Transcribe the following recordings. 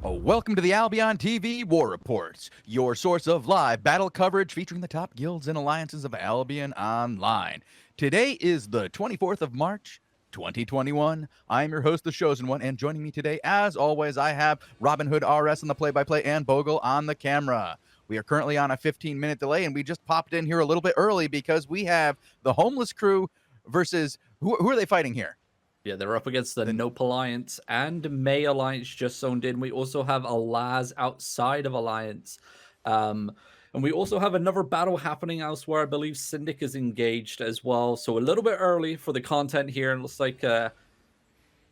Welcome to the Albion TV War Reports, your source of live battle coverage featuring the top guilds and alliances of Albion Online. Today is the 24th of March, 2021. I'm your host, the Shozen One, and joining me today, as always, I have Robinhoodrs on the play-by-play and Bogul on the camera. We are currently on a 15-minute delay, and we just popped in here a little bit early because we have the Homeless Crew versus... Who are they fighting here? Yeah, they're up against the Nope Alliance and May Alliance just zoned in. We also have a Laz outside of Alliance. And we also have another battle happening elsewhere. I believe Syndic is engaged as well. So a little bit early for the content here. And looks like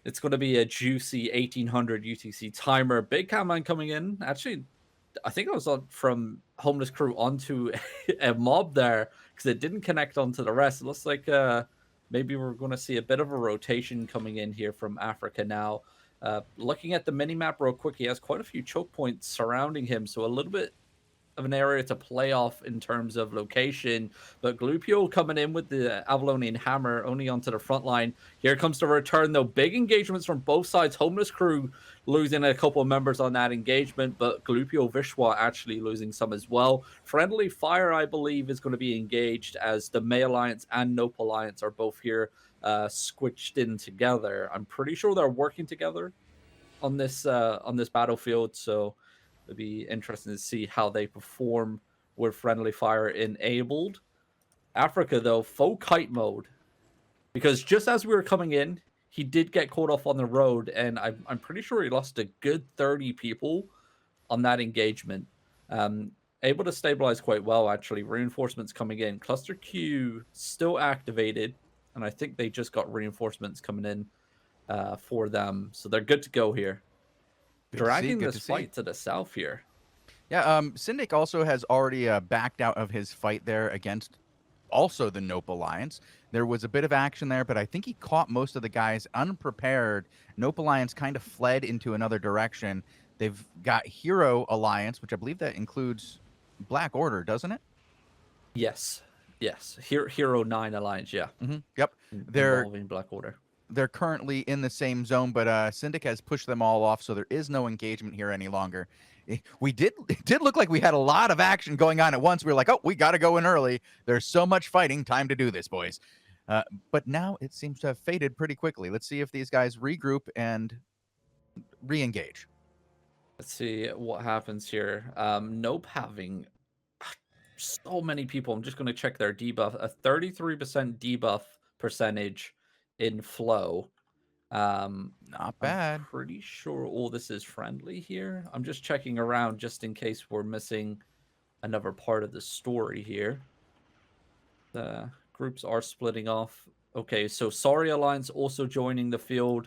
it's going to be a juicy 1800 UTC timer. Big Catman coming in. Actually, I think I was on from Homeless Crew onto a mob there because it didn't connect onto the rest. It looks like... maybe we're going to see a bit of a rotation coming in here from Africa now. Looking at the minimap real quick, he has quite a few choke points surrounding him, so a little bit of an area to play off in terms of location. But Glupio coming in with the Avalonian Hammer only onto the front line. Here comes the return, though. Big engagements from both sides. Homeless Crew losing a couple of members on that engagement, but Glupio Vishwa actually losing some as well. Friendly Fire, I believe, is going to be engaged as the May Alliance and Nope Alliance are both here squished in together. I'm pretty sure they're working together on this battlefield, so it'll be interesting to see how they perform with Friendly Fire enabled. Africa, though, full kite mode. Because just as we were coming in, he did get caught off on the road, and I'm pretty sure he lost a good 30 people on that engagement. Able to stabilize quite well, actually. Reinforcements coming in. Cluster Q still activated, and I think they just got reinforcements coming in for them. So they're good to go here. Dragging this fight to the south here. Yeah, Syndic also has already backed out of his fight there against also the Nope Alliance. There was a bit of action there, but I think he caught most of the guys unprepared. Nope Alliance kind of fled into another direction. They've got Hero Alliance, which I believe that includes Black Order, doesn't it? Yes. Hero 9 Alliance, yeah. Yep. They're involving Black Order. They're currently in the same zone, but Syndic has pushed them all off, so there is no engagement here any longer. It did look like we had a lot of action going on at once. We were like, oh, we got to go in early. There's so much fighting. Time to do this, boys. But now it seems to have faded pretty quickly. Let's see if these guys regroup and re-engage. Let's see what happens here. Nope having so many people. I'm just going to check their debuff. A 33% debuff percentage in flow. Not bad. I'm pretty sure all this is friendly here. I'm just checking around just in case we're missing another part of the story here. The groups are splitting off. Okay, so Sorry Alliance also joining the field,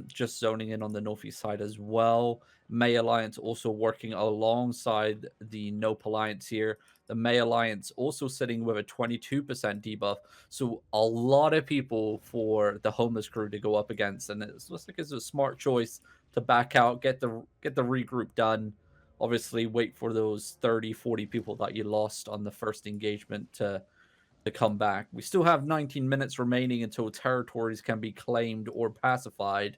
just zoning in on the northeast side as well. May Alliance also working alongside the Nope Alliance here. The May Alliance also sitting with a 22% debuff. So a lot of people for the Homeless Crew to go up against. And it looks like it's a smart choice to back out, get the regroup done. Obviously, wait for those 30, 40 people that you lost on the first engagement to come back. We still have 19 minutes remaining until territories can be claimed or pacified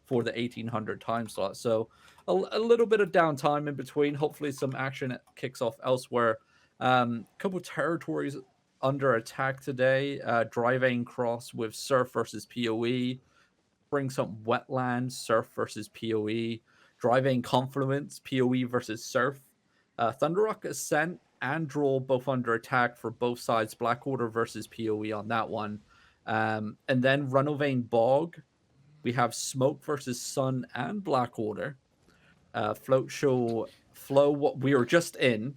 for the 1800 time slot. So a little bit of downtime in between. Hopefully some action kicks off elsewhere. Couple territories under attack today. Drivane Cross with Surf versus PoE. Bring some Wetlands, Surf versus PoE. Drivane Confluence, PoE versus Surf. Thunderrock Ascent and Draw both under attack for both sides. Black Order versus PoE on that one. And then Runovane Bog. We have Smoke versus Sun and Black Order. Float Show Flow, what we were just in,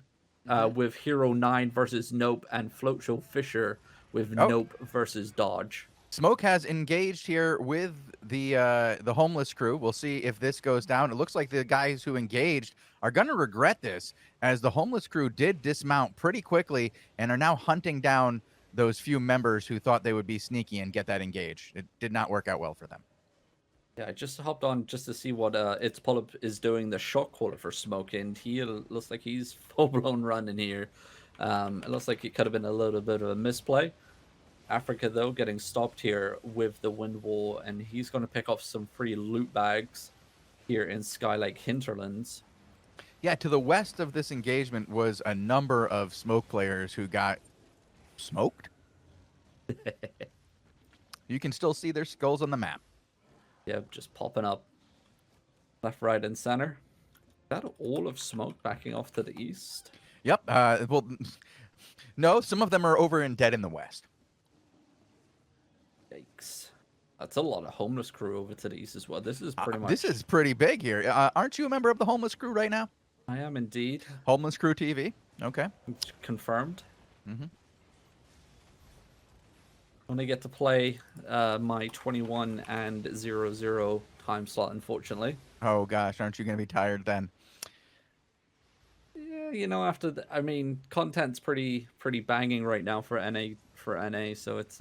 with Hero 9 versus Nope, and Float Show Fisher with Nope versus Dodge. Smoke has engaged here with the Homeless Crew. We'll see if this goes down. It looks like the guys who engaged are going to regret this, as the Homeless Crew did dismount pretty quickly and are now hunting down those few members who thought they would be sneaky and get that engaged. It did not work out well for them. Yeah, I just hopped on just to see what It's Polyp is doing, the shot caller for Smoke, and he looks like he's full-blown running here. It looks like it could have been a little bit of a misplay. Africa, though, getting stopped here with the wind wall, and he's going to pick off some free loot bags. here in Skylake Hinterlands. Yeah, to the west of this engagement was a number of smoke players who got smoked. You can still see their skulls on the map. Yep, just popping up left, right, and center. Is that all of smoke backing off to the east? Yep. Well, no, some of them are over in Dead in the West. Yikes. That's a lot of homeless crew over to the east as well. This is pretty much... This is pretty big here. Aren't you a member of the Homeless Crew right now? I am indeed. Homeless Crew TV. Okay. It's confirmed. Mm-hmm. Only get to play my 21 and 00 time slot, unfortunately. Oh gosh, aren't you going to be tired then? Yeah, you know, after I mean, content's pretty banging right now for NA, so it's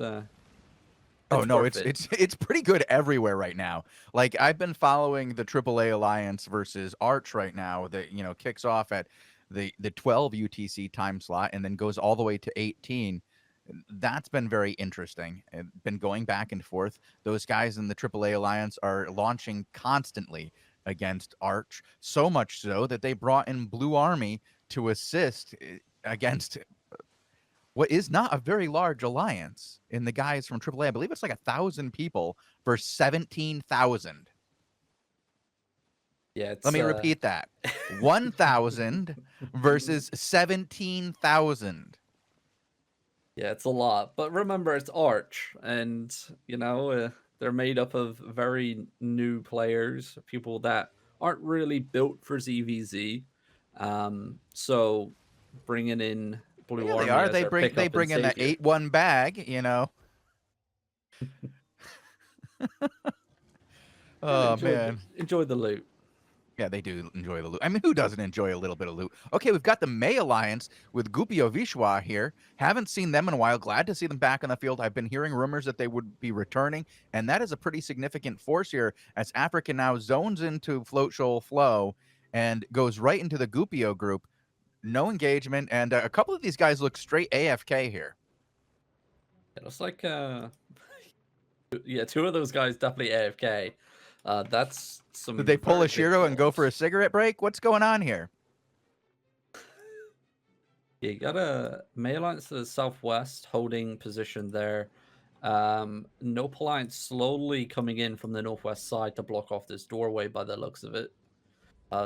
Oh no, worth it's pretty good everywhere right now. Like I've been following the AAA Alliance versus Arch right now that, you know, kicks off at the 12 UTC time slot and then goes all the way to 18. That's been very interesting. It's been going back and forth. Those guys in the AAA Alliance are launching constantly against Arch, so much so that they brought in Blue Army to assist against what is not a very large alliance in the guys from AAA. I believe it's like 1,000 people for 17,000. Yeah, it's, Let me repeat that. 1,000 versus 17,000. yeah, it's a lot. But remember, it's Arch, and you know they're made up of very new players, people that aren't really built for ZVZ. So bringing in Blue Yeah, Army they are. as their They pickup bring and in the savior. 8-1 bag, you know. Oh man. Enjoy the loot. Yeah, they do enjoy the loot. I mean, who doesn't enjoy a little bit of loot? Okay, we've got the May Alliance with Gupio Vishwa here. Haven't seen them in a while. Glad to see them back on the field. I've been hearing rumors that they would be returning, and that is a pretty significant force here as Africa now zones into Float Shoal Flow and goes right into the Gupio group. No engagement, and a couple of these guys look straight AFK here. It looks like yeah, two of those guys definitely AFK. That's some. Did they pull very a big Shiro and go for a flaws. cigarette break? What's going on here? Yeah, you got a May Alliance to the southwest holding position there. Nope Alliance slowly coming in from the northwest side to block off this doorway by the looks of it.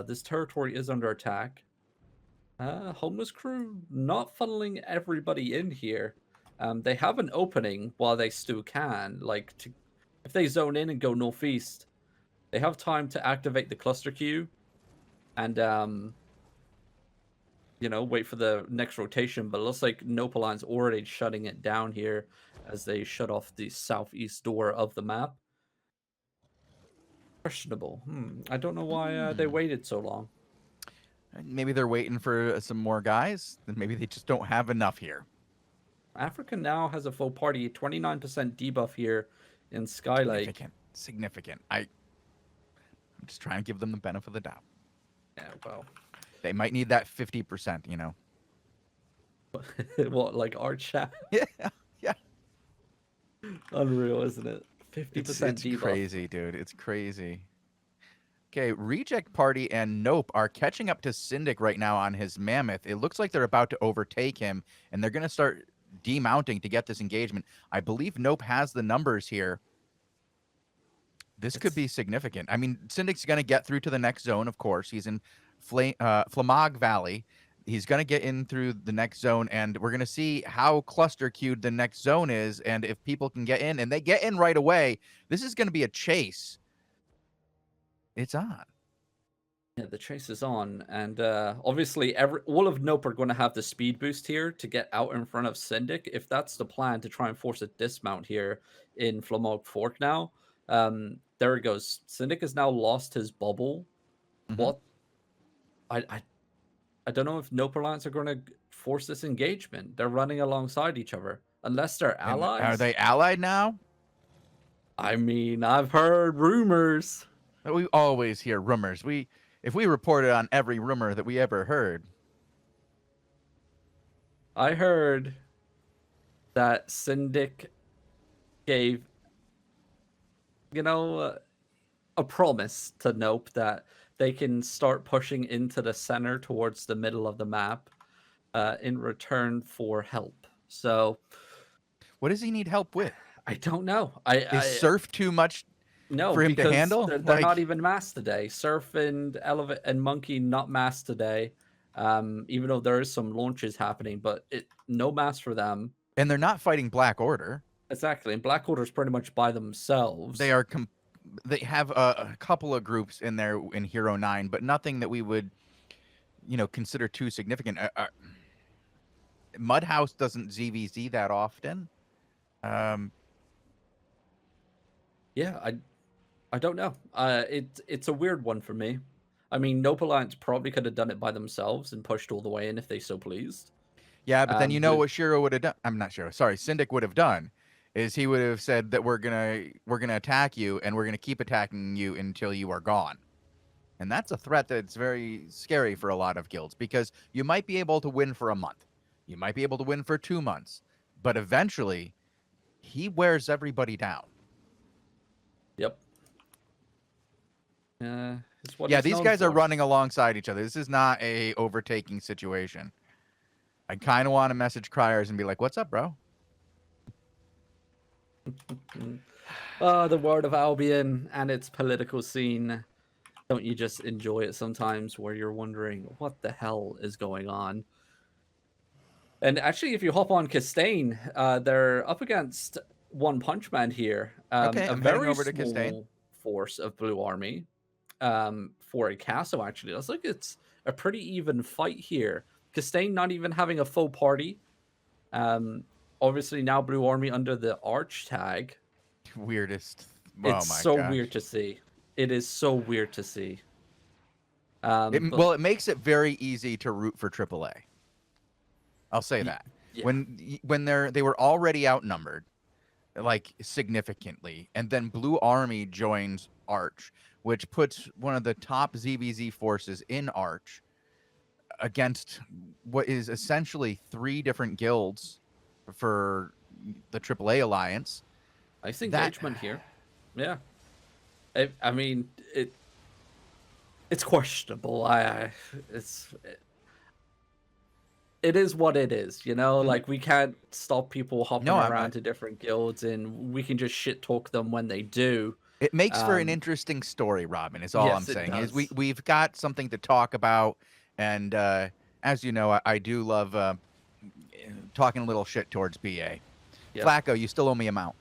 This territory is under attack. Homeless crew not funneling everybody in here. They have an opening while they still can. Like, if they zone in and go northeast, they have time to activate the cluster queue and you know, wait for the next rotation. But it looks like Nopaline's already shutting it down here as they shut off the southeast door of the map. Questionable. I don't know why they waited so long. Maybe they're waiting for some more guys. Then maybe they just don't have enough here. Africa now has a full party, 29% debuff here in Skylake. Significant. I'm just trying to give them the benefit of the doubt. Yeah, well. They might need that 50%, you know. What, like our chat? Yeah, yeah. Unreal, isn't it? 50% It's debuff. crazy, dude. It's crazy. Okay, Reject Party and Nope are catching up to Syndic right now on his Mammoth. It looks like they're about to overtake him, and they're going to start demounting to get this engagement. I believe Nope has the numbers here. This could be significant. I mean, Syndic's going to get through to the next zone, of course. He's in Flamog Valley. He's going to get in through the next zone, and we're going to see how cluster queued the next zone is, and if people can get in, and they get in right away. This is going to be a chase. It's on. Yeah, the chase is on, and obviously all of Nope are going to have the speed boost here to get out in front of Syndic. If that's the plan to try and force a dismount here in Flamog Fork now, there it goes. Syndic has now lost his bubble. What? I don't know if Nope Alliance are going to force this engagement. They're running alongside each other, unless they're allies. And are they allied now? I mean, I've heard rumors. We always hear rumors. If we reported on every rumor that we ever heard. I heard that Syndic gave, you know, a promise to Nope that they can start pushing into the center towards the middle of the map in return for help. So What does he need help with? I don't know. Is Surf too much No, for him to because handle? they're not even masked today. Surf and Elevate and Monkey not masked today. Even though there is some launches happening, but no mask for them. And they're not fighting Black Order. Exactly, and Black Order's pretty much by themselves. They are. They have a couple of groups in there in Hero 9, but nothing that we would, consider too significant. Mudhouse doesn't ZVZ that often. Yeah, I don't know. It's a weird one for me. I mean, Nope Alliance probably could have done it by themselves and pushed all the way in if they so pleased. Yeah, but then you know what Shiro would have done. I'm not Shiro. Sorry, Syndic would have done, is he would have said that we're gonna attack you and we're gonna keep attacking you until you are gone. And that's a threat that's very scary for a lot of guilds, because you might be able to win for a month, you might be able to win for 2 months, but eventually he wears everybody down. Yep. Yeah, these guys are running alongside each other. This is not a overtaking situation. I kind of want to message Criers and be like, "What's up, bro?" Oh, the world of Albion and its political scene. Don't you just enjoy it sometimes, where you're wondering what the hell is going on? And actually, if you hop on Castaigne, they're up against One Punch Man here. Okay, a I'm very heading over to small Castaigne. force of Blue Army. For a castle, actually, looks like it's a pretty even fight here. Castaigne not even having a full party. Obviously now Blue Army under the Arch tag. Weirdest. It's so weird to see. It is so weird to see. Well, it makes it very easy to root for AAA. I'll say that. Yeah. When they were already outnumbered, like significantly, and then Blue Army joins Arch, which puts one of the top ZVZ forces in Arch against what is essentially 3 different guilds for the AAA alliance. Nice engagement here. Yeah. I mean, it's questionable. It is what it is, Like, we can't stop people hopping around to different guilds, and we can just shit talk them when they do. It makes for an interesting story, Robin, is all I'm saying. Is we've got something to talk about, and as you know, I do love talking a little shit towards BA. Yep. Flacco, you still owe me a mount.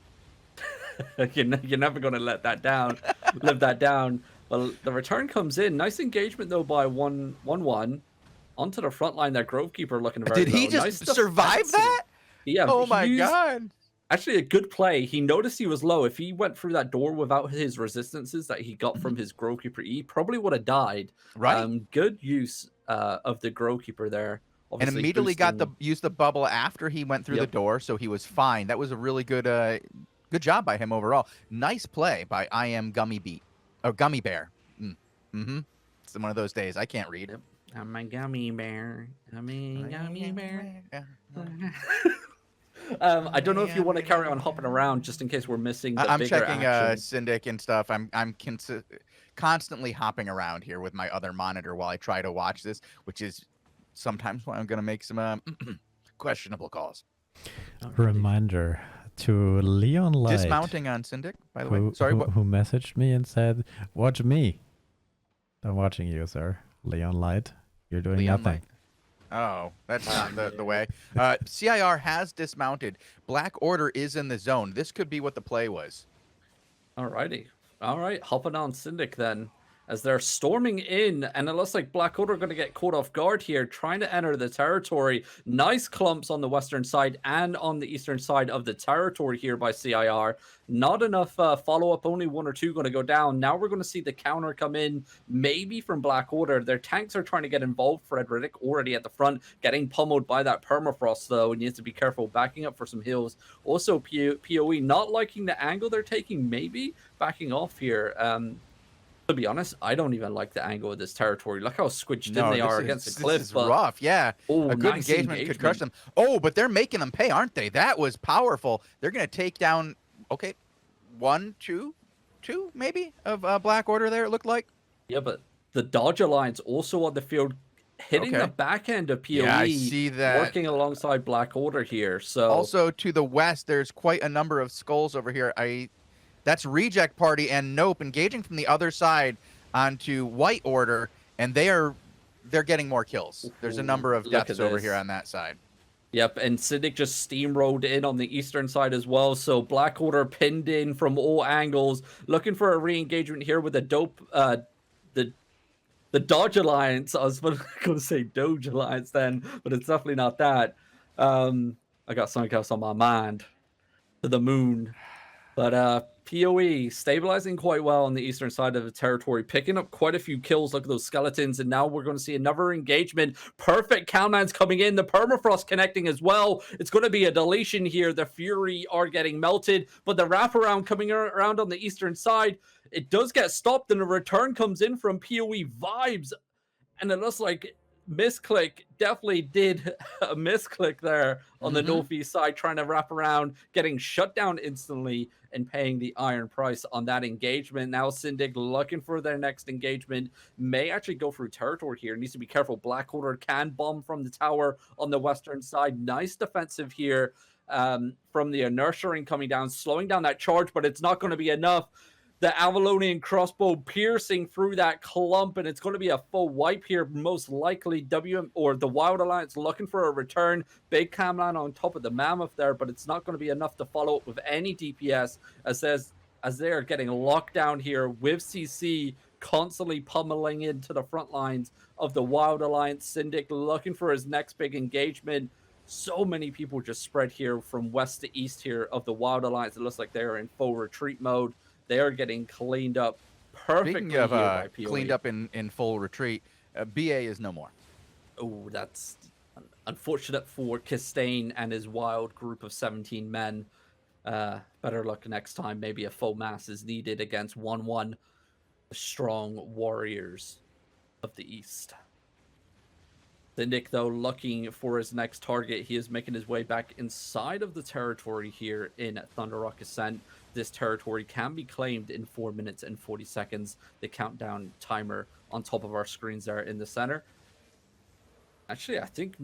You're never going to let that down. Live that down. Well, the return comes in. Nice engagement, though, by 1-1. Onto the front line, that Grovekeeper looking very Did he just survive that? Yeah. Oh, my God. Actually, a good play. He noticed he was low. If he went through that door without his resistances that he got from his Grovekeeper, he probably would have died. Right. Good use of the Grovekeeper there. And immediately used the bubble after he went through the door, so he was fine. That was a really good good job by him overall. Nice play by I Am Gummy Bear. It's one of those days I can't read. I'm a gummy bear. I'm a gummy bear. I don't know if you want to carry on hopping around just in case we're missing the bigger checking action. Syndic and stuff. I'm constantly hopping around here with my other monitor while I try to watch this, which is sometimes why I'm going to make some questionable calls. Reminder to Leon Light. Dismounting on Syndic, by the way. Sorry, who messaged me and said, "Watch me." I'm watching you, sir. Leon Light. You're doing Leon nothing. Light. Oh, that's not the way. CIR has dismounted. Black Order is in the zone. This could be what the play was. Alrighty. All right, hopping on Syndic then. As they're storming in, and it looks like Black Order are going to get caught off guard here, trying to enter the territory. Nice clumps on the western side and on the eastern side of the territory here by CIR. Not enough follow-up, only 1 or 2 going to go down. Now we're going to see the counter come in, maybe from Black Order. Their tanks are trying to get involved. Frederick already at the front, getting pummeled by that permafrost, though, and you have to be careful, backing up for some heals. Also, PoE not liking the angle they're taking, maybe backing off here. To be honest, I don't even like the angle of this territory. Look how squidged in they are against the cliff. This is rough, yeah. A good engagement could crush them. Oh, but they're making them pay, aren't they? That was powerful. They're going to take down, okay, 1, 2, two maybe of Black Order there. It looked like. Yeah, but the Dodge Alliance also on the field, hitting the Okay. back end of PoE. Yeah, I see that. Working alongside Black Order here. So Also to the west, there's quite a number of skulls over here. That's Reject Party and Nope engaging from the other side onto White Order, and they're getting more kills. There's a number of Look deaths at over this. here on that side. Yep, and Syndic just steamrolled in on the eastern side as well. So Black Order pinned in from all angles, looking for a re-engagement here with the the Dodge Alliance. I was going to say Doge Alliance then, but it's definitely not that. I got something else on my mind. To the moon. But PoE stabilizing quite well on the eastern side of the territory, picking up quite a few kills. Look at those skeletons, and now we're going to see another engagement. Perfect Calman's coming in, the permafrost connecting as well. It's going to be a deletion here. The Fury are getting melted, but the wraparound coming around on the eastern side, it does get stopped, and a return comes in from PoE Vibes, and it looks like misclick definitely did a misclick there on the northeast side, trying to wrap around, getting shut down instantly and paying the iron price on that engagement. Now Syndic looking for their next engagement, may actually go through territory here. Needs to be careful. Black Order can bomb from the tower on the western side. Nice defensive here from the inertia ring coming down, slowing down that charge, but it's not going to be enough. The Avalonian crossbow piercing through that clump, and it's going to be a full wipe here, most likely. The Wild Alliance looking for a return. Big Camlan on top of the Mammoth there, but it's not going to be enough to follow up with any DPS as they are getting locked down here with CC constantly pummeling into the front lines of the Wild Alliance. Syndic looking for his next big engagement. So many people just spread here from west to east here of the Wild Alliance. It looks like they're in full retreat mode. They are getting cleaned up perfectly. Speaking of here by PoE. cleaned up in full retreat, BA is no more. Oh, that's unfortunate for Castaigne and his wild group of 17 men. Better luck next time. Maybe a full mass is needed against 1-1 strong warriors of the East. Syndic, though, looking for his next target. He is making his way back inside of the territory here in Thunder Rock Ascent. This territory can be claimed in 4 minutes and 40 seconds. The countdown timer on top of our screens there in the center. Actually, I think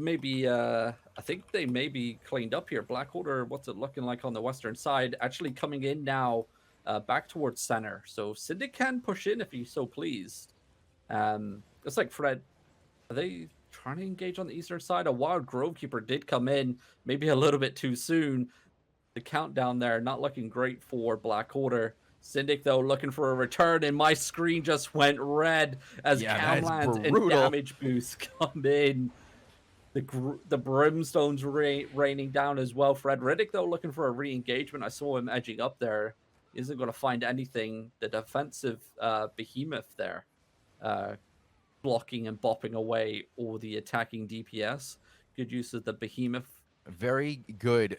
they may be cleaned up here. Black Order, what's it looking like on the western side? Actually coming in now back towards center. So Syndic can push in if he's so pleased. It's like Fred, are they trying to engage on the eastern side? A Wild Grovekeeper did come in, maybe a little bit too soon. The countdown there, not looking great for Black Order. Syndic, though, looking for a return, and my screen just went red as Camlands and damage boosts come in. The Brimstone's raining down as well. Fred Riddick, though, looking for a re-engagement. I saw him edging up there. He isn't going to find anything. The defensive behemoth there, blocking and bopping away all the attacking DPS. Good use of the behemoth. Very good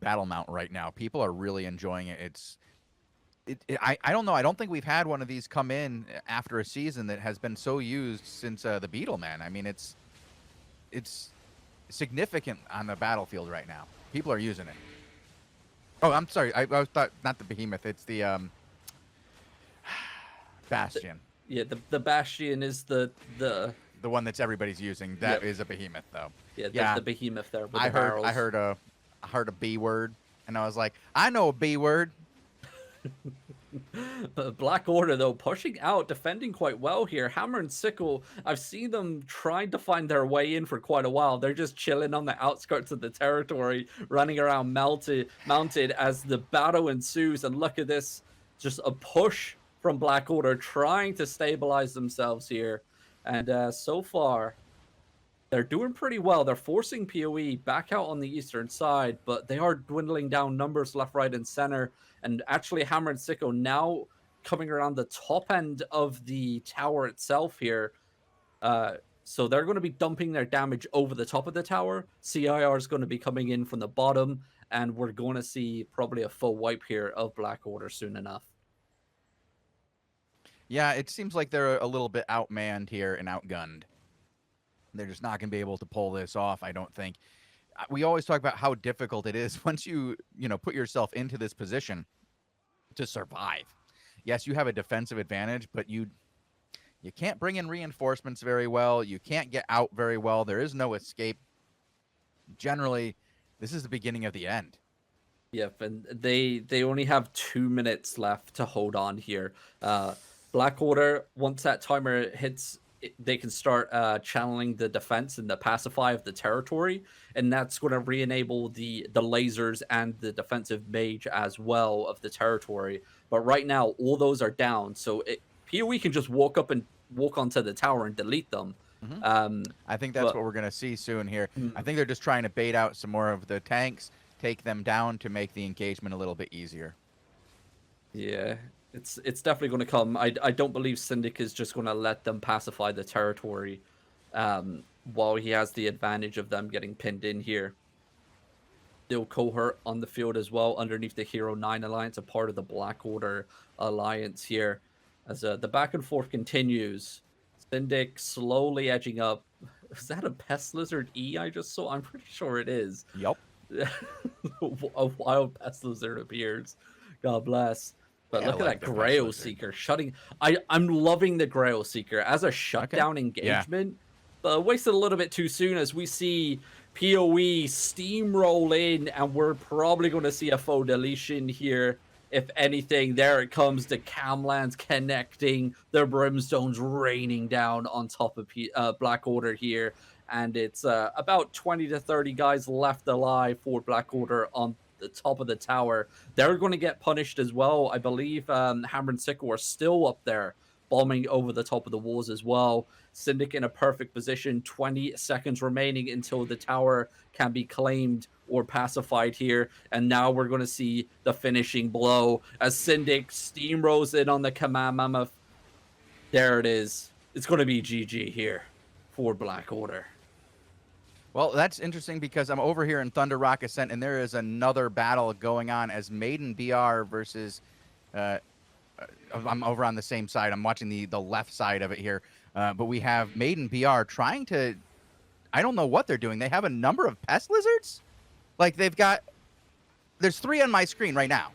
battle mount right now. People are really enjoying it. I don't know. I don't think we've had one of these come in after a season that has been so used since the Beetleman. I mean, it's significant on the battlefield right now. People are using it. Oh, I'm sorry. I thought not the Behemoth. It's the Bastion. The Bastion is the one that's everybody's using. That is a Behemoth, though. Yeah, the Behemoth there. With I the heard a B word, and I was like, I know a B word. Black Order, though, pushing out, defending quite well here. Hammer and Sickle, I've seen them trying to find their way in for quite a while. They're just chilling on the outskirts of the territory, running around mounted as the battle ensues. And look at this, just a push from Black Order, trying to stabilize themselves here. And so far, they're doing pretty well. They're forcing PoE back out on the eastern side, but they are dwindling down numbers left, right, and center. And actually, Hammer and Sicko now coming around the top end of the tower itself here. So they're going to be dumping their damage over the top of the tower. CIR is going to be coming in from the bottom, and we're going to see probably a full wipe here of Black Order soon enough. Yeah, it seems like they're a little bit outmanned here and outgunned. They're just not going to be able to pull this off, I don't think. We always talk about how difficult it is once you put yourself into this position to survive. yes, you have a defensive advantage, but you can't bring in reinforcements very well. You can't get out very well. There is no escape. Generally, this is the beginning of the end. Yep, and they only have 2 minutes left to hold on here. Black Order, once that timer hits, they can start channeling the defense and the pacify of the territory, and that's going to re-enable the lasers and the defensive mage as well of the territory. But right now, all those are down, so PoE can just walk up and walk onto the tower and delete them. I think that's what we're going to see soon here. I think they're just trying to bait out some more of the tanks, take them down to make the engagement a little bit easier. Yeah, it's definitely going to come. I don't believe Syndic is just going to let them pacify the territory while he has the advantage of them getting pinned in here. Still cohort on the field as well underneath the Hero 9 Alliance, a part of the Black Order Alliance here. As the back and forth continues, Syndic slowly edging up. Is that a Pest Lizard E I just saw? I'm pretty sure it is. Yep. A wild Pest Lizard appears. God bless. But look at that Grail Seeker shutting. I'm loving the Grail Seeker as a shutdown engagement. But wasted a little bit too soon as we see PoE steamroll in, and we're probably going to see a faux deletion here. If anything, there it comes, the Camlands connecting, the Brimstones raining down on top of Black Order here. And it's about 20 to 30 guys left alive for Black Order on the top of the tower. They're going to get punished as well. I believe Hammer and Sickle are still up there, bombing over the top of the walls as well. Syndic in a perfect position, 20 seconds remaining until the tower can be claimed or pacified here. And now we're going to see the finishing blow as Syndic steamrolls in on the Command Mammoth. There it is. It's going to be GG here for Black Order. Well, that's interesting because I'm over here in Thunder Rock Ascent, and there is another battle going on as Maiden BR versus... I'm over on the same side. I'm watching the left side of it here. But we have Maiden BR trying to... I don't know what they're doing. They have a number of Pest Lizards? Like, they've got... There's 3 on my screen right now.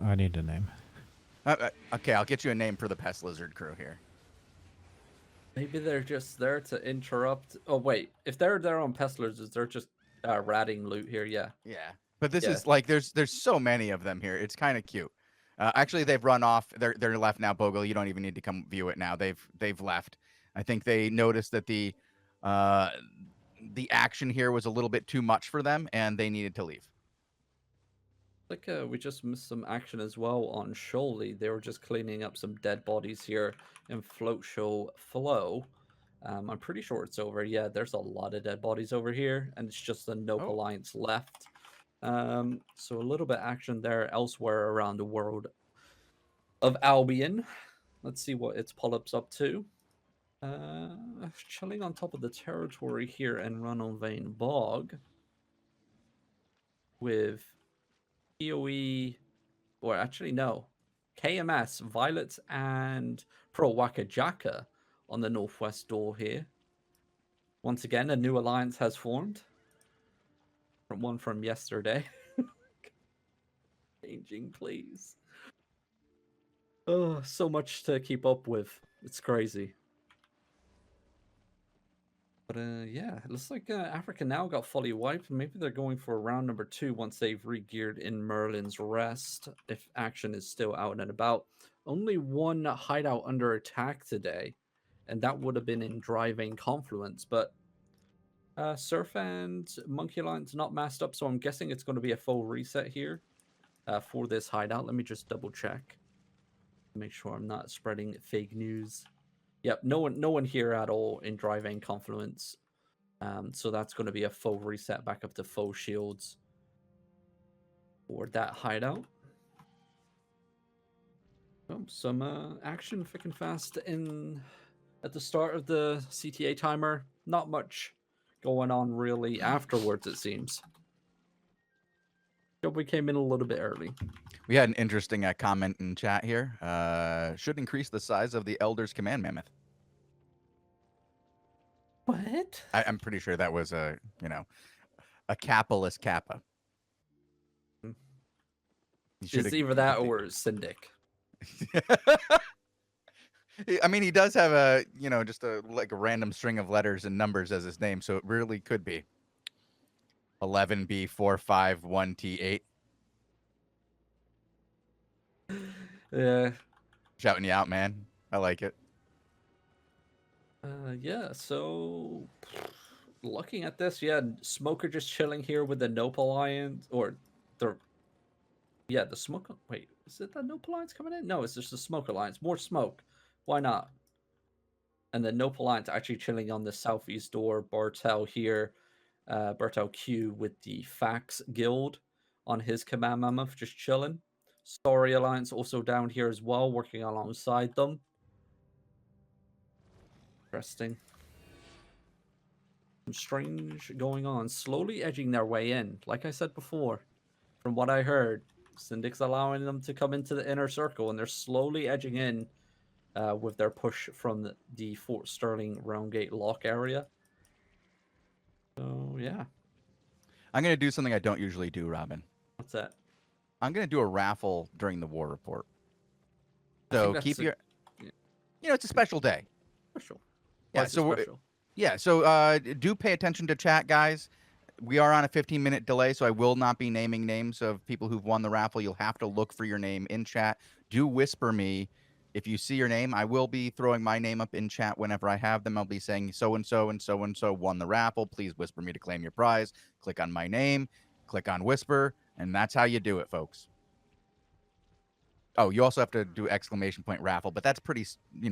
I need a name. Okay, I'll get you a name for the Pest Lizard crew here. Maybe they're just there to interrupt. Oh, wait. If they're there on Pest Lizards, they're just ratting loot here, yeah. Yeah. But this is, like, there's so many of them here. It's kind of cute. Actually, they've run off. They're left now, Bogul. You don't even need to come view it now. They've left. I think they noticed that the action here was a little bit too much for them, and they needed to leave. Like we just missed some action as well on Shoaley. They were just cleaning up some dead bodies here in Float Show Flow. I'm pretty sure it's over. Yeah, there's a lot of dead bodies over here, and it's just the Nope Alliance left. So a little bit action there elsewhere around the world of Albion. Let's see what its pull-up's up to. Chilling on top of the territory here in Run on Vein Bog with PoE, or actually no, KMS, Violets, and Pro Wakajaka on the northwest door here. Once again, a new alliance has formed. One from yesterday. Changing, please. Oh, so much to keep up with. It's crazy. But yeah, it looks like Africa now got fully wiped. Maybe they're going for round number 2 once they've re-geared in Merlin's Rest, if action is still out and about. Only one hideout under attack today, and that would have been in Dry Vein Confluence, but Surf and Monkey Alliance not masked up, so I'm guessing it's going to be a full reset here for this hideout. Let me just double check. Make sure I'm not spreading fake news. Yep, no one here at all in Dry Vein Confluence. So that's going to be a full reset back up to full shields for that hideout. Oh, some action thick and fast at the start of the CTA timer. Not much going on really afterwards, it seems. We came in a little bit early. We had an interesting comment in chat here. Should increase the size of the Elder's Command Mammoth. What? I'm pretty sure that was a Kappa-less Kappa. It's either that or Syndic. I mean, he does have a, just like a random string of letters and numbers as his name, so it really could be 11B451T8. Yeah. Shouting you out, man. I like it. Yeah, so looking at this, yeah, Smoker just chilling here with the Nope Alliance, or the Smoke. Wait, is it the Nope Alliance coming in? No, it's just the Smoke Alliance. More smoke. Why not? And the Nope Alliance actually chilling on the southeast door. Bartel here, Bartel Q with the Fax Guild on his command mammoth, just chilling. Story Alliance also down here as well, working alongside them. Interesting. Some strange going on. Slowly edging their way in. Like I said before, from what I heard, Syndic's allowing them to come into the inner circle, and they're slowly edging in with their push from the Fort Sterling Round Gate lock area. So, yeah. I'm going to do something I don't usually do, Robin. What's that? I'm going to do a raffle during the war report. I think So that's keep a- your... it's a special day. Special. Yeah, Why is it so we're- special? Yeah, so do pay attention to chat, guys. We are on a 15-minute delay, so I will not be naming names of people who've won the raffle. You'll have to look for your name in chat. Do whisper me if you see your name. I will be throwing my name up in chat whenever I have them. I'll be saying so-and-so and so-and-so won the raffle. Please whisper me to claim your prize. Click on my name, click on whisper, and that's how you do it, folks. Oh, you also have to do exclamation point raffle, but that's pretty,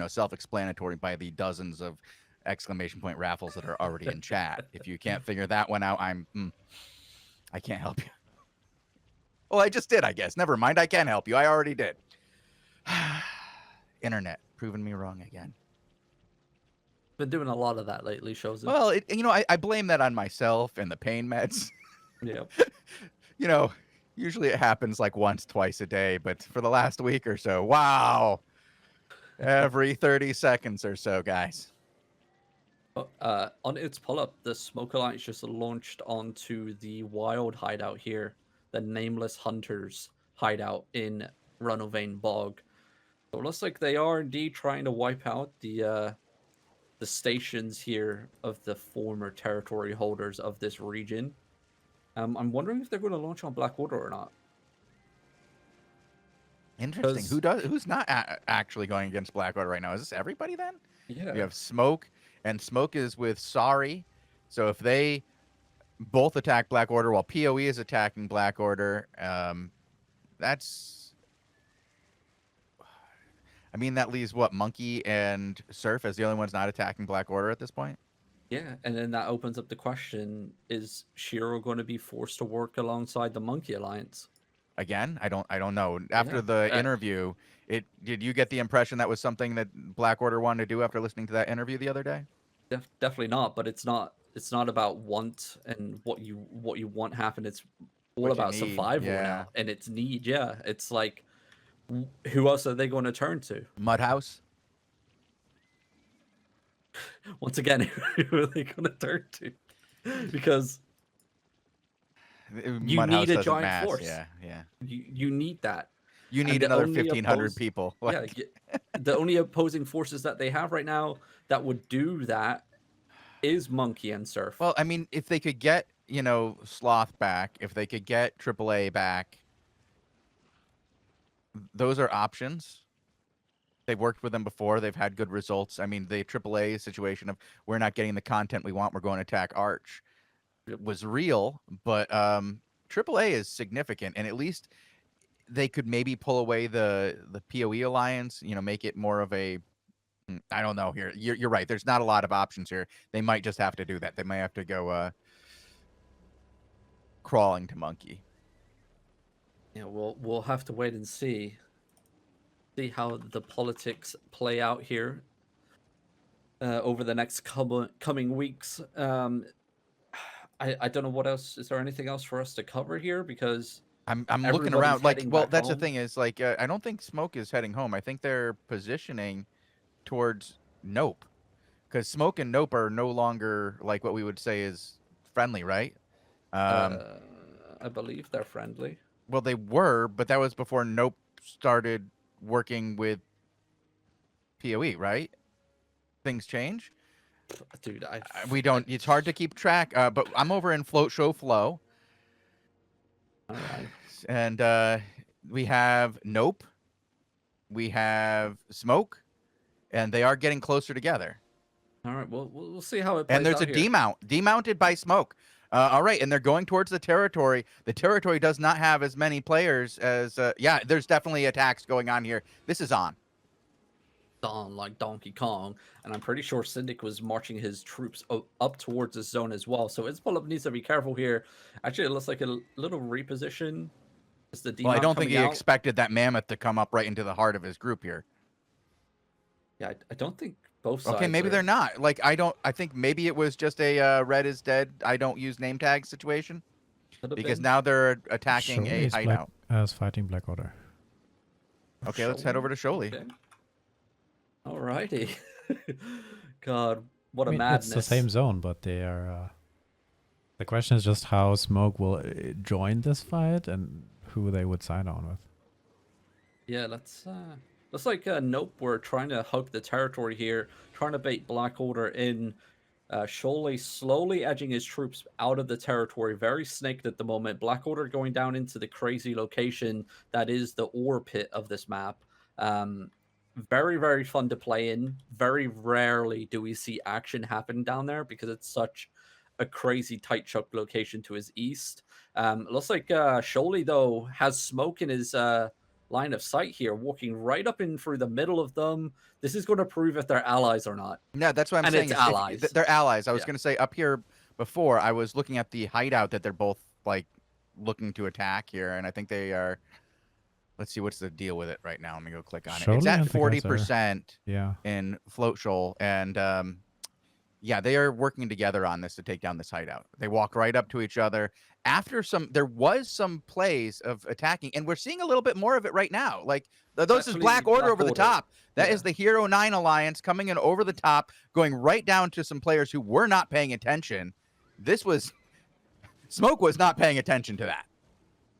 self-explanatory by the dozens of exclamation point raffles that are already in chat. If you can't figure that one out, I can't help you. Well, I just did, I guess. Never mind. I can help you. I already did. Internet proving me wrong again. Been doing a lot of that lately, Shozen. Well, I blame that on myself and the pain meds. Yeah. Usually it happens like once, twice a day, but for the last week or so, wow. Every 30 seconds or so, guys. On its pull-up, the Smoke Alliance just launched onto the wild hideout here, the Nameless Hunters hideout in Runovain Bog. So it looks like they are indeed trying to wipe out the stations here of the former territory holders of this region. I'm wondering if they're going to launch on Black Order or not. Interesting. Who's not actually going against Black Order right now? Is this everybody then? Yeah. We have Smoke, and Smoke is with Sorry. So if they both attack Black Order while PoE is attacking Black Order, that's... I mean, that leaves, Monkey and Surf as the only ones not attacking Black Order at this point? Yeah, and then that opens up the question, is Shiro going to be forced to work alongside the Monkey Alliance? Again, I don't know. After Yeah. the interview, did you get the impression that was something that Black Order wanted to do after listening to that interview the other day? Definitely not, but it's not about want and what you want happen. It's all What you about need, survival yeah. now, and it's need. Yeah, it's like, who else are they going to turn to? Mudhouse? Once again, who are they going to turn to? Because you Mudhouse need a doesn't giant mass. force. Yeah. you need that. You And need the another only 1,500 people. Like, Yeah, the only opposing forces that they have right now that would do that is Monkey and Surf. well, I mean, if they could get, Sloth back, if they could get AAA back, those are options. They've worked with them before. They've had good results. I mean, the AAA situation of we're not getting the content we want, we're going to attack Arch, it was real, but AAA is significant, and at least they could maybe pull away the PoE alliance, make it more of a, I don't know here. You're right. There's not a lot of options here. They might just have to do that. They might have to go crawling to Monkey. Yeah, we'll have to wait and see how the politics play out here over the next coming weeks. I don't know what else. Is there anything else for us to cover here? Because I'm looking everybody's around. Like, heading well, back that's the home. thing is, like, I don't think Smoke is heading home. I think they're positioning towards Nope, because Smoke and Nope are no longer like what we would say is friendly, right? I believe they're friendly. Well, they were, but that was before Nope started working with PoE, right? Things change. Dude, We don't. It's hard to keep track. But I'm over in Show Flow, all right. and we have Nope, we have Smoke, and they are getting closer together. All right, well, we'll see how it plays And there's out a here. demounted by Smoke. All right, and they're going towards the territory. The territory does not have as many players as. Yeah, there's definitely attacks going on here. This is on. On like Donkey Kong, and I'm pretty sure Syndic was marching his troops up towards this zone as well. So it's Pull-Up needs to be careful here. Actually, it looks like a little reposition. It's the Well, I demon don't think he out. expected that mammoth to come up right into the heart of his group here. Yeah, I don't think both sides. Okay, maybe they're not. Like, I think maybe it was just a red is dead, I don't use name tag situation. Because now they're attacking Sholy a is hideout. is fighting Black Order. Okay, let's head over to Sholy. Okay. Alrighty. God, what a I mean, madness. it's the same zone, but they are. The question is just how Smoke will join this fight and who they would sign on with. Yeah, let's like Nope, we're trying to hug the territory here, trying to bait Black Order in. Sholy slowly edging his troops out of the territory, very snaked at the moment. Black Order going down into the crazy location that is the ore pit of this map. Very, very fun to play in. Very rarely do we see action happen down there because it's such a crazy tight choke location to his east. Looks like Sholy, though, has Smoke in his line of sight here, walking right up in through the middle of them. This is going to prove if they're allies or not. Yeah, that's what I'm And saying. it's allies. They're allies. I was Yeah. going to say up here before, I was looking at the hideout that they're both like looking to attack here, and I think they are. Let's see what's the deal with it right now. Let me go click on it. It's Sholy at and the guys 40% Yeah. in Float Shoal, and yeah, they are working together on this to take down this hideout. They walk right up to each other. After there was some plays of attacking, and we're seeing a little bit more of it right now. Like those is Black Order over the top. That is the Hero 9 Alliance coming in over the top, going right down to some players who were not paying attention. Smoke was not paying attention to that.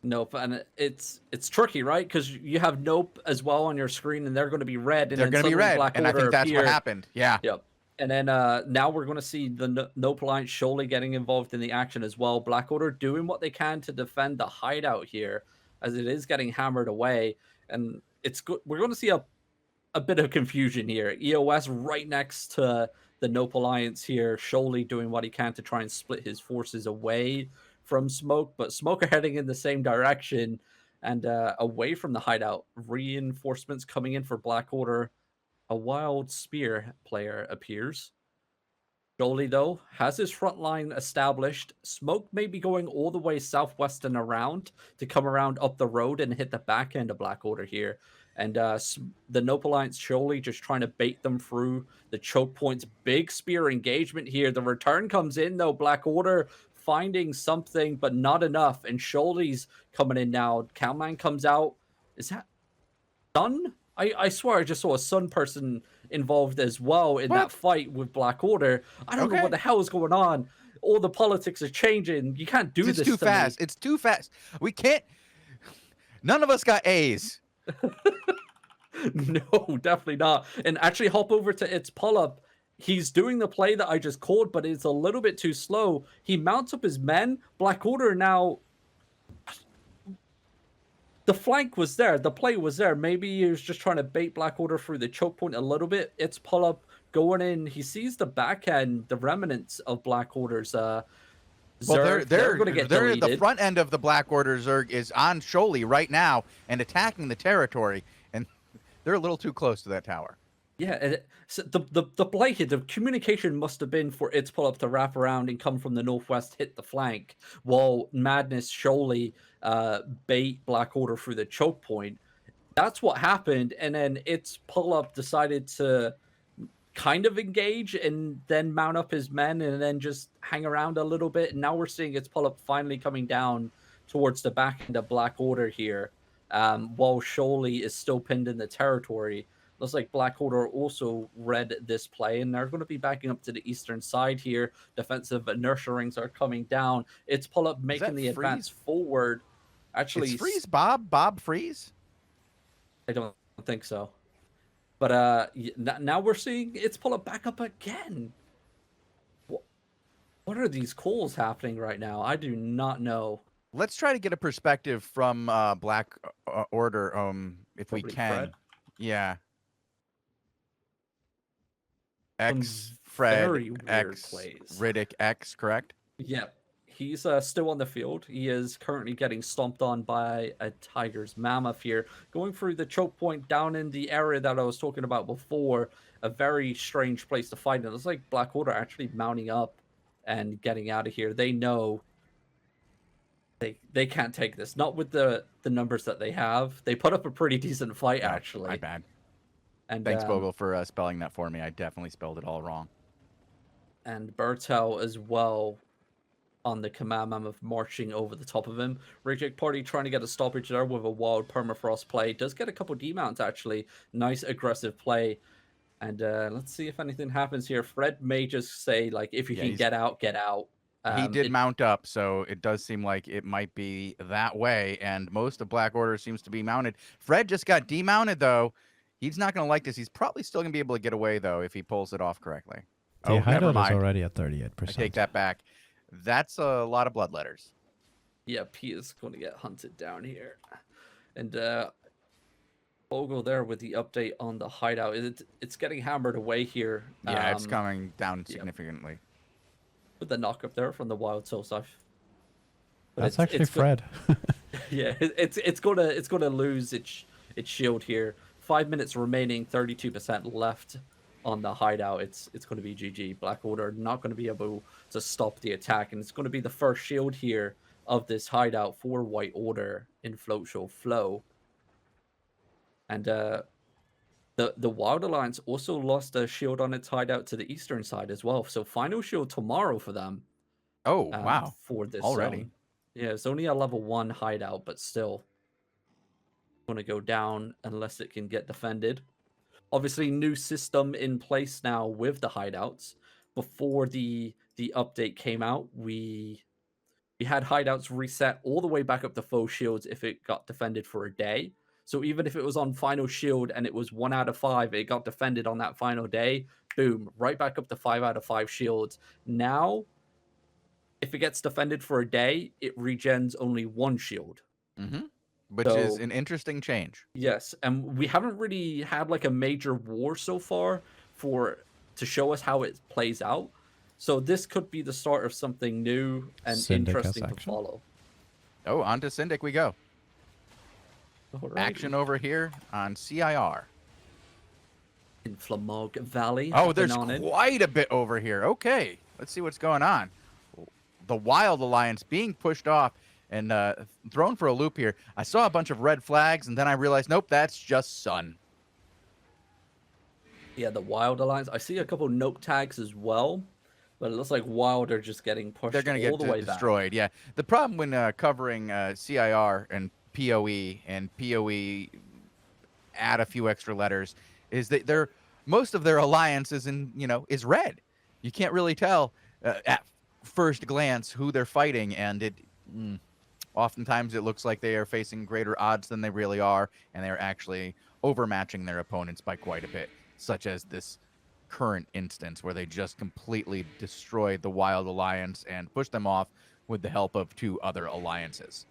Nope, and it's tricky, right? Because you have Nope as well on your screen, and they're going to be red. And they're going to be red, Black and I Order think that's appear. what happened. Yeah. Yep. And then now we're going to see the Nope Alliance Sholy getting involved in the action as well. Black Order doing what they can to defend the hideout here, as it is getting hammered away. And it's good. We're going to see a bit of confusion here. EOS right next to the Nope Alliance here. Sholy doing what he can to try and split his forces away from Smoke, but Smoke are heading in the same direction and away from the hideout. Reinforcements coming in for Black Order. A Wild Spear player appears. Sholy, though, has his front line established. Smoke may be going all the way southwest and around to come around up the road and hit the back end of Black Order here. And the Nope Alliance Sholy just trying to bait them through the choke points. Big spear engagement here. The return comes in, though. Black Order finding something, but not enough. And Sholy's coming in now. Cowman comes out. Is that Sun? I swear I just saw a Sun person involved as well in that fight with Black Order. I don't know what the hell is going on. All the politics are changing. You can't do this. It's too fast. It's too fast. We can't. None of us got A's. No, definitely not. And actually hop over to its Pull-Up. He's doing the play that I just called, but it's a little bit too slow. He mounts up his men. Black Order now. The flank was there. The play was there. Maybe he was just trying to bait Black Order through the choke point a little bit. It's Pull-Up going in. He sees the back end, the remnants of Black Order's. Well, they're going to get deleted. The front end of the Black Order Zerg is on Sholy right now and attacking the territory, and they're a little too close to that tower. Yeah, so the play here, the communication must have been for its Pull-Up to wrap around and come from the northwest, hit the flank, while Madness Sholy bait Black Order through the choke point. That's what happened, and then its Pull-Up decided to kind of engage and then mount up his men and then just hang around a little bit. And now we're seeing its Pull-Up finally coming down towards the back end of Black Order here, while Sholy is still pinned in the territory. Looks like Black Order also read this play, and they're going to be backing up to the eastern side here. Defensive inertia rings are coming down. It's Pull-Up making the advance forward. Actually, it's Freeze, Bob Freeze? I don't I think so. But now we're seeing it's pull it back up again. What are these calls happening right now? I do not know. Let's try to get a perspective from Black Order, if we Probably can. Fred. Yeah. Some X Fred very weird X plays. Riddick X, correct? Yep. He's still on the field. He is currently getting stomped on by a Tiger's Mammoth here. Going through the choke point down in the area that I was talking about before. A very strange place to fight. It looks like Black Order actually mounting up and getting out of here. They know they can't take this. Not with the numbers that they have. They put up a pretty decent fight, No, actually. my bad. And Thanks, Bogul, for spelling that for me. I definitely spelled it all wrong. And Bertel as well on the command mammoth marching over the top of him. Reject Party trying to get a stoppage there with a wild permafrost play. Does get a couple demounts, actually. Nice aggressive play. And let's see if anything happens here. Fred may just say, like, if you can get out, get out. He did mount up, so it does seem like it might be that way, and most of Black Order seems to be mounted. Fred just got demounted, though. He's not going to like this. He's probably still going to be able to get away, though, if he pulls it off correctly. The never hideout is mind. already at 38%. I take that back. That's a lot of blood letters. Yep, he is going to get hunted down here. And Bogul there with the update on the hideout. It's getting hammered away here. Yeah, it's coming down significantly. With the knock up there from the Wild Soul stuff. That's actually Fred. Yeah, it's gonna lose its shield here. 5 minutes remaining, 32% left on the hideout. It's going to be GG. Black Order not going to be able to stop the attack, and it's going to be the first shield here of this hideout for White Order in Float Show Flow. And the Wild Alliance also lost a shield on its hideout to the eastern side as well. So final shield tomorrow for them. Oh, wow. For this already. zone. Yeah, it's only a level 1 hideout, but still going to go down unless it can get defended. Obviously, new system in place now with the hideouts. Before the update came out, we had hideouts reset all the way back up to full shields if it got defended for a day. So even if it was on final shield and it was 1 out of 5, it got defended on that final day, boom, right back up to 5 out of 5 shields. Now, if it gets defended for a day, it regens only 1 shield. Mm-hmm. Which is an interesting change. Yes, and we haven't really had like a major war so far to show us how it plays out. So this could be the start of something new and Syndic interesting to action. follow. Oh, on to Syndic we go. Alrighty. Action over here on CIR. In Flamog Valley. Oh, there's on it. quite a bit over here. Okay, let's see what's going on. The Wild Alliance being pushed off and thrown for a loop here. I saw a bunch of red flags, and then I realized, nope, that's just Sun. Yeah, the Wild Alliance. I see a couple note tags as well, but it looks like Wild are just getting pushed They're going to all the get way destroyed. Yeah, the problem when covering CIR and PoE add a few extra letters is that most of their alliance is red. You can't really tell at first glance who they're fighting, and oftentimes it looks like they are facing greater odds than they really are, and they are actually overmatching their opponents by quite a bit, such as this current instance where they just completely destroyed the Wild Alliance and pushed them off with the help of 2 other alliances.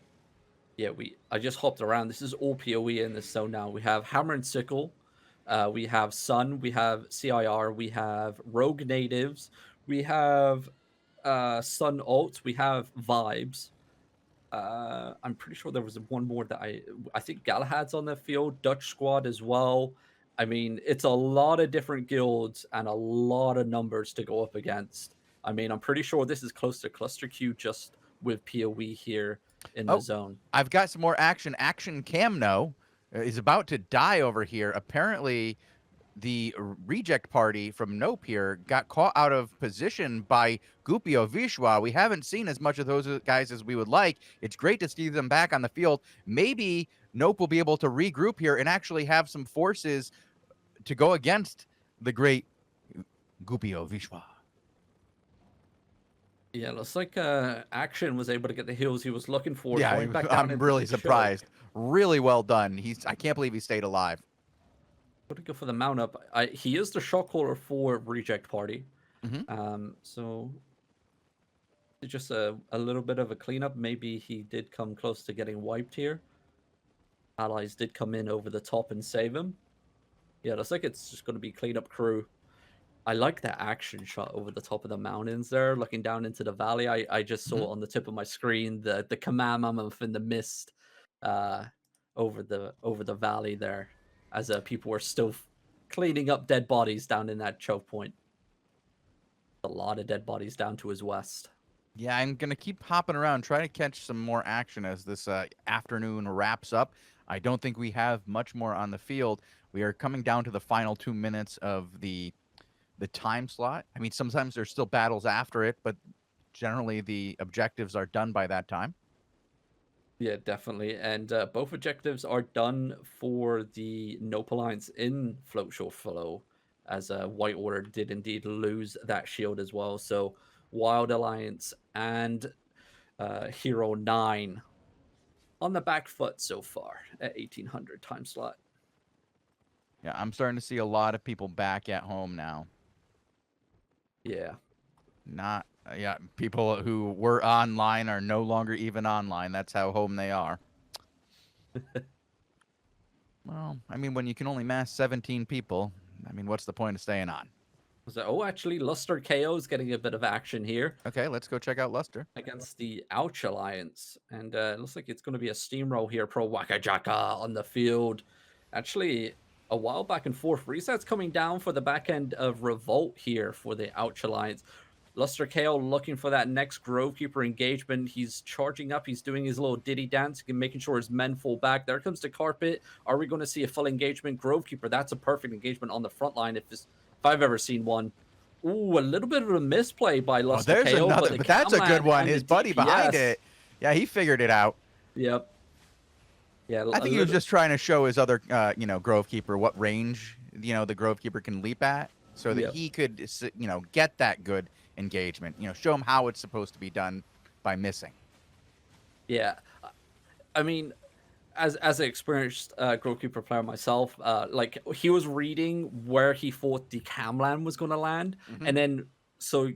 Yeah, I just hopped around. This is all PoE in this zone now. We have Hammer and Sickle, we have Sun, we have CIR, we have Rogue Natives, we have Sun Alt, we have Vibes. I'm pretty sure there was one more that I think Galahad's on the field, Dutch Squad as well. I mean, it's a lot of different guilds and a lot of numbers to go up against. I mean, I'm pretty sure this is close to Cluster Q just with PoE here in the zone. I've got some more action. Action Camno is about to die over here. Apparently, the reject party from Nope here got caught out of position by Gupio Vishwa. We haven't seen as much of those guys as we would like. It's great to see them back on the field. Maybe Nope will be able to regroup here and actually have some forces to go against the great Gupio Vishwa. Yeah, looks like Action was able to get the heals he was looking for. Yeah, going back down I'm into really the choke. surprised. Really well done. I can't believe he stayed alive. Gonna go for the mount up. He is the shot caller for Reject Party. So it's just a little bit of a cleanup. Maybe he did come close to getting wiped here. Allies did come in over the top and save him. Yeah, looks like it's just going to be cleanup crew. I like that action shot over the top of the mountains there, looking down into the valley. I just saw on the tip of my screen the command mammoth in the mist over the valley there, as people were still cleaning up dead bodies down in that choke point. A lot of dead bodies down to his west. Yeah, I'm going to keep hopping around, trying to catch some more action as this afternoon wraps up. I don't think we have much more on the field. We are coming down to the final 2 minutes of the time slot. I mean, sometimes there's still battles after it, but generally the objectives are done by that time. Yeah, definitely. And both objectives are done for the Nope Alliance in Float Shore Flow, as White Order did indeed lose that shield as well. So Wild Alliance and Hero 9 on the back foot so far at 1800 time slot. Yeah, I'm starting to see a lot of people back at home now. Yeah. People who were online are no longer even online. That's how home they are. Well, I mean, when you can only mass 17 people, I mean, what's the point of staying on? So, actually, Luster KO is getting a bit of action here. Okay, let's go check out Luster. Against the Ouch Alliance. And it looks like it's going to be a steamroll here. Pro Waka Jaka on the field. Actually, a while back and forth. Resets coming down for the back end of Revolt here for the Ouch Alliance. Luster KO looking for that next Grovekeeper engagement. He's charging up. He's doing his little ditty dance and making sure his men fall back. There comes the carpet. Are we going to see a full engagement? Grovekeeper, that's a perfect engagement on the front line if I've ever seen one. Ooh, a little bit of a misplay by Luster there's KO. another, but that's a good one. His buddy behind it. Yeah, he figured it out. Yep. Yeah, I think he was just trying to show his other, Grovekeeper what range, the Grovekeeper can leap at, so that he could, get that good engagement. Show him how it's supposed to be done by missing. Yeah, I mean, as an experienced Grovekeeper player myself, like he was reading where he thought the camland was going to land, and then so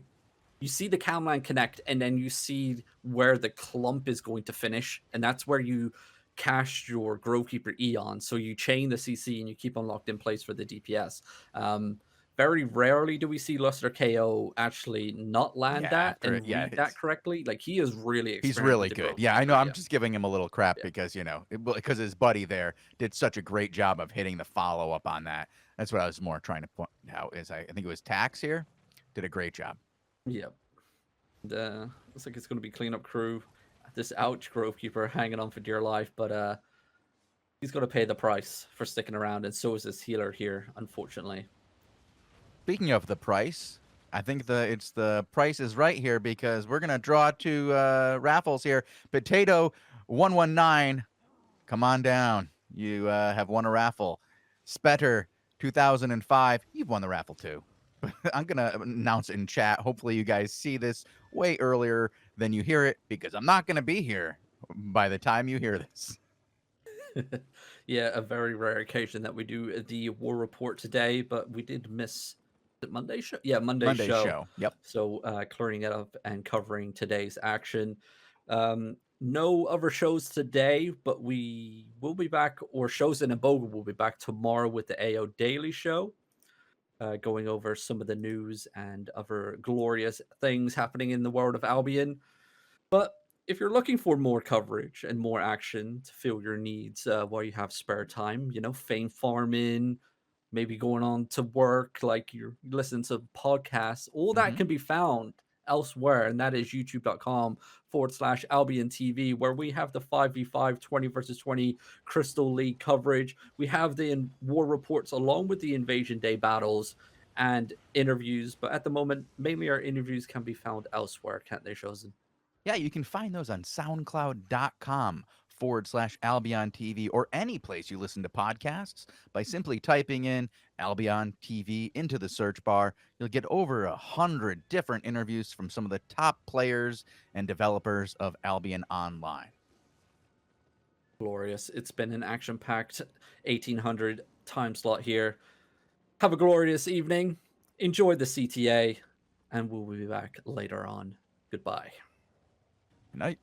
you see the camland connect, and then you see where the clump is going to finish, and that's where you cast your Grovekeeper Eon. So you chain the CC and you keep them locked in place for the DPS. Very rarely do we see Luster KO actually not land that and read that correctly. Like, he is really experienced. He's really good. Yeah, I know. I'm just giving him a little crap because, because his buddy there did such a great job of hitting the follow-up on that. That's what I was more trying to point out is I think it was Tax here. Did a great job. Yep. Looks like it's going to be cleanup crew. This Ouch Grovekeeper hanging on for dear life, but he's going to pay the price for sticking around, and so is this healer here, unfortunately. Speaking of the price, I think the price is right here because we're gonna draw two raffles here. Potato 119, come on down. You have won a raffle. Spetter 2005, you've won the raffle too. I'm gonna announce it in chat. Hopefully you guys see this way earlier than you hear it because I'm not gonna be here by the time you hear this. Yeah, a very rare occasion that we do the war report today, but we did miss the Monday show. Yeah, Monday show. Yep. So clearing it up and covering today's action. No other shows today, but we will be back, or Shozen and Bogul will be back tomorrow with the AO Daily Show, going over some of the news and other glorious things happening in the world of Albion. But if you're looking for more coverage and more action to fill your needs while you have spare time, fame farming, maybe going on to work, like you're listening to podcasts, all that can be found elsewhere, and that is youtube.com/AlbionTV, where we have the 5v5 20 versus 20 Crystal League coverage. We have the war reports along with the Invasion Day battles and interviews, but at the moment, mainly our interviews can be found elsewhere, can't they, Shozen? Yeah, you can find those on soundcloud.com/AlbionTV or any place you listen to podcasts by simply typing in Albion TV into the search bar. You'll get over 100 different interviews from some of the top players and developers of Albion Online. Glorious. It's been an action-packed 1800 time slot here. Have a glorious evening. Enjoy the CTA, and we'll be back later on. Goodbye. Good night.